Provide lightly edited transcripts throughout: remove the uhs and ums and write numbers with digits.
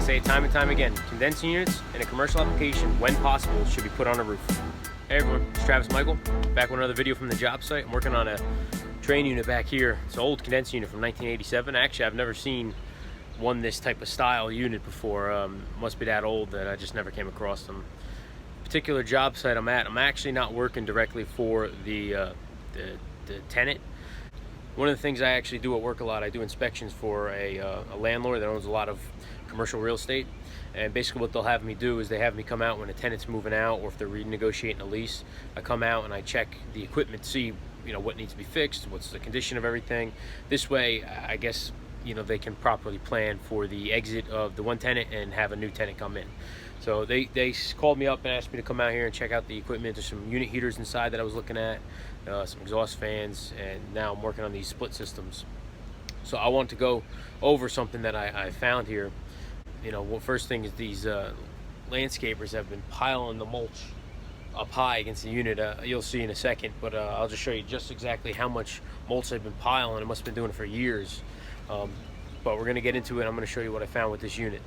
say it time and time again, condensing units in a commercial application, when possible, should be put on a roof. Hey everyone, it's Travis Michael, back with another video from the job site. I'm working on a train unit back here. It's an old condensing unit from 1987. Actually, I've never seen one this type of style unit before. Must be that old that I just never came across them. Particular job site I'm at, I'm actually not working directly for the tenant. One of the things I actually do at work a lot, I do inspections for a landlord that owns a lot of commercial real estate. And basically what they'll have me do is they have me come out when a tenant's moving out or if they're renegotiating a lease. I come out and I check the equipment, see what needs to be fixed, what's the condition of everything. This way, I guess, they can properly plan for the exit of the one tenant and have a new tenant come in. So they called me up and asked me to come out here and check out the equipment. There's some unit heaters inside that I was looking at, some exhaust fans, and now I'm working on these split systems. So I want to go over something that I found here. Well, first thing is these landscapers have been piling the mulch up high against the unit. You'll see in a second, but I'll just show you just exactly how much mulch they've been piling. It must have been doing it for years. But we're going to get into it. I'm going to show you what I found with this unit.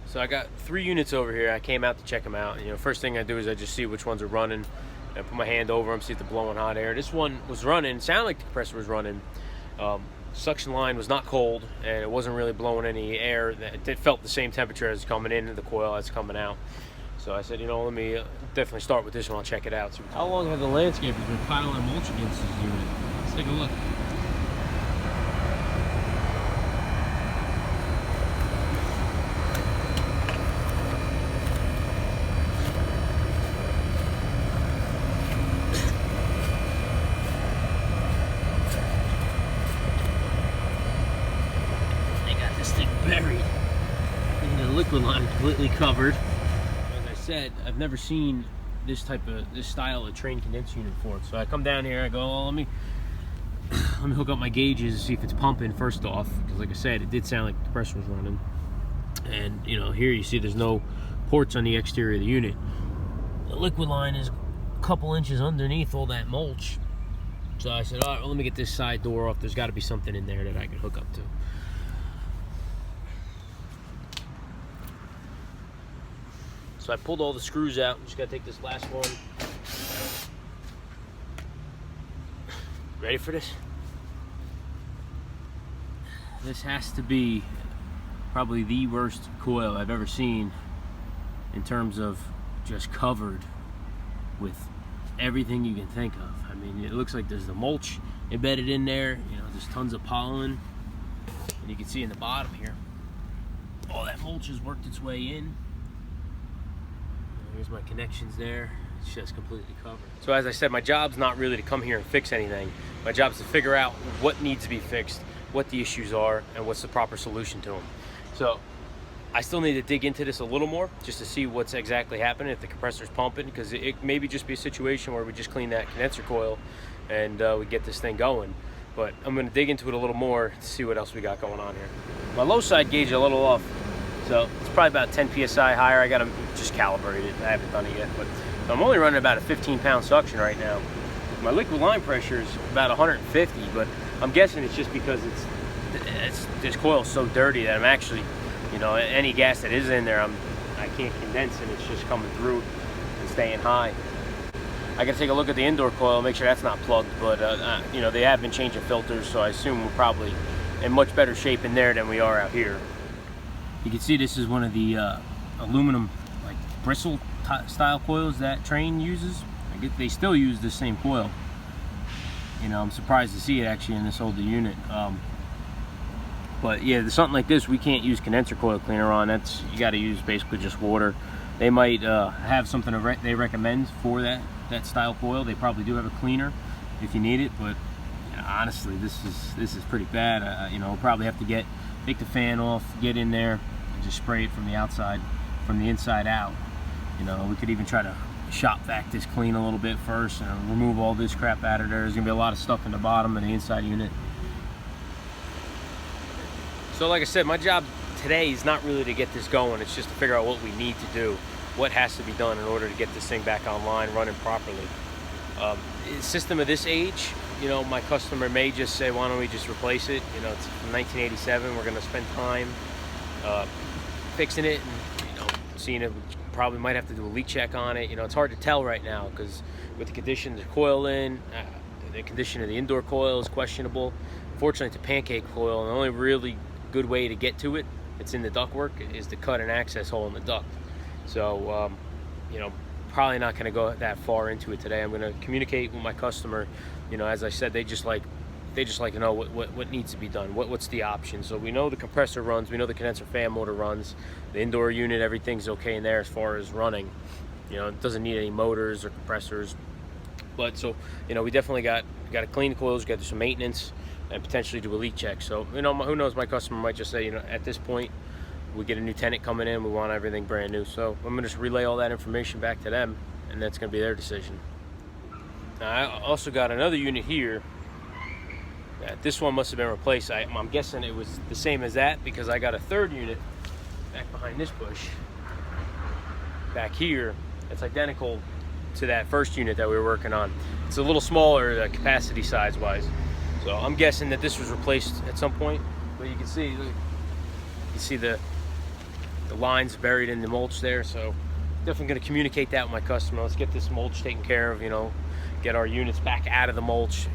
So I got 3 units over here. I came out to check them out. First thing I do is I just see which ones are running. I put my hand over them, see if they're blowing hot air. This one was running. It sounded like the compressor was running. Suction line was not cold, and it wasn't really blowing any air. It felt the same temperature as coming into the coil as coming out. So I said, let me definitely start with this one. I'll check it out. So how long have the landscapers been piling mulch against this unit? Let's take a look. Buried in the liquid line, completely covered. As I said, I've never seen this style of train condenser unit before. So I come down here, I go, well, let me hook up my gauges, see if it's pumping first off, because like I said, it did sound like the compressor was running. And here you see there's no ports on the exterior of the unit. The liquid line is a couple inches underneath all that mulch. So I said, all right, well, let me get this side door off. There's got to be something in there that I can hook up to. So I pulled all the screws out. I'm just gotta take this last one. Ready for this? This has to be probably the worst coil I've ever seen in terms of just covered with everything you can think of. I mean, it looks like there's the mulch embedded in there. There's tons of pollen. And you can see in the bottom here, all that mulch has worked its way in. Here's my connections there. It's just completely covered. So as I said, my job's not really to come here and fix anything. My job's to figure out what needs to be fixed, what the issues are, and what's the proper solution to them. So I still need to dig into this a little more just to see what's exactly happening, if the compressor's pumping, because it may just be a situation where we just clean that condenser coil and we get this thing going. But I'm going to dig into it a little more to see what else we got going on here. My low side gauge is a little off. So it's probably about 10 psi higher. I got to just calibrate it. I haven't done it yet, but so I'm only running about a 15-pound suction right now. My liquid line pressure is about 150, but I'm guessing it's just because this coil is so dirty that I'm actually, any gas that is in there, I can't condense and it's just coming through and staying high. I got to take a look at the indoor coil, make sure that's not plugged, but they have been changing filters, so I assume we're probably in much better shape in there than we are out here. You can see this is one of the aluminum bristle style coils that train uses. I guess they still use this same coil. I'm surprised to see it actually in this older unit. But yeah, something like this we can't use condenser coil cleaner on. You got to use basically just water. They might have something they recommend for that style coil. They probably do have a cleaner if you need it, but honestly, this is pretty bad. We'll probably have to take the fan off, get in there, and just spray it from the outside, from the inside out. We could even try to shop vac this clean a little bit first and remove all this crap out of there. There's gonna be a lot of stuff in the bottom of the inside unit. So like I said, my job today is not really to get this going. It's just to figure out what we need to do, what has to be done in order to get this thing back online, running properly. A system of this age, my customer may just say, why don't we just replace it? It's from 1987, we're gonna spend time fixing it and, you know, seeing it. Probably might have to do a leak check on it. You know, it's hard to tell right now because with the condition of the coil the condition of the indoor coil is questionable. Fortunately, it's a pancake coil, and the only really good way to get to it, it's in the ductwork, is to cut an access hole in the duct. So, you know, probably not going to go that far into it today. I'm going to communicate with my customer. You know, as I said, they just like to know what needs to be done, what's the option. So we know the compressor runs, we know the condenser fan motor runs, the indoor unit, everything's okay in there as far as running. You know, it doesn't need any motors or compressors. But so, you know, we definitely got to clean the coils, got to do some maintenance, and potentially do a leak check. So, you know, who knows, my customer might just say, you know, at this point, we get a new tenant coming in, we want everything brand new. So I'm going to just relay all that information back to them, and that's going to be their decision. Now, I also got another unit here. This one must have been replaced. I'm guessing it was the same as that because I got a third unit back behind this bush. Back here, it's identical to that first unit that we were working on. It's a little smaller capacity size wise. So I'm guessing that this was replaced at some point. But you can see, look, you can see the lines buried in the mulch there. So definitely going to communicate that with my customer. Let's get this mulch taken care of, you know, get our units back out of the mulch.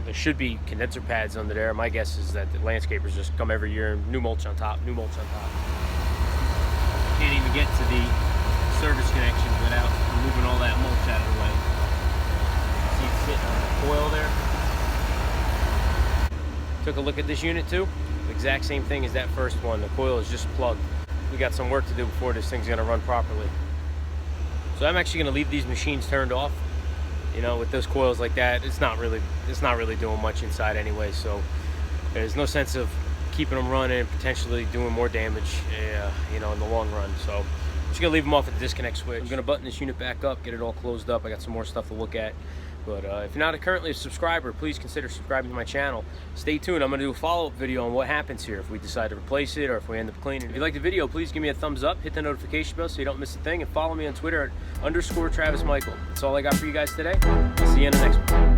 There should be condenser pads under there. My guess is that the landscapers just come every year and new mulch on top, new mulch on top. Can't even get to the service connections without removing all that mulch out of the way. See it sitting on the coil there. Took a look at this unit too. The exact same thing as that first one. The coil is just plugged. We got some work to do before this thing's gonna run properly. So I'm actually gonna leave these machines turned off. You know, with those coils like that, it's not really doing much inside anyway. So there's no sense of keeping them running and potentially doing more damage, you know, in the long run. So I'm just gonna leave them off at the disconnect switch. I'm gonna button this unit back up, get it all closed up. I got some more stuff to look at. But if you're not currently a subscriber, please consider subscribing to my channel. Stay tuned. I'm going to do a follow-up video on what happens here if we decide to replace it or if we end up cleaning it. If you like the video, please give me a thumbs up, hit the notification bell so you don't miss a thing, and follow me on Twitter at _TravisMichael. That's all I got for you guys today. I'll see you in the next one.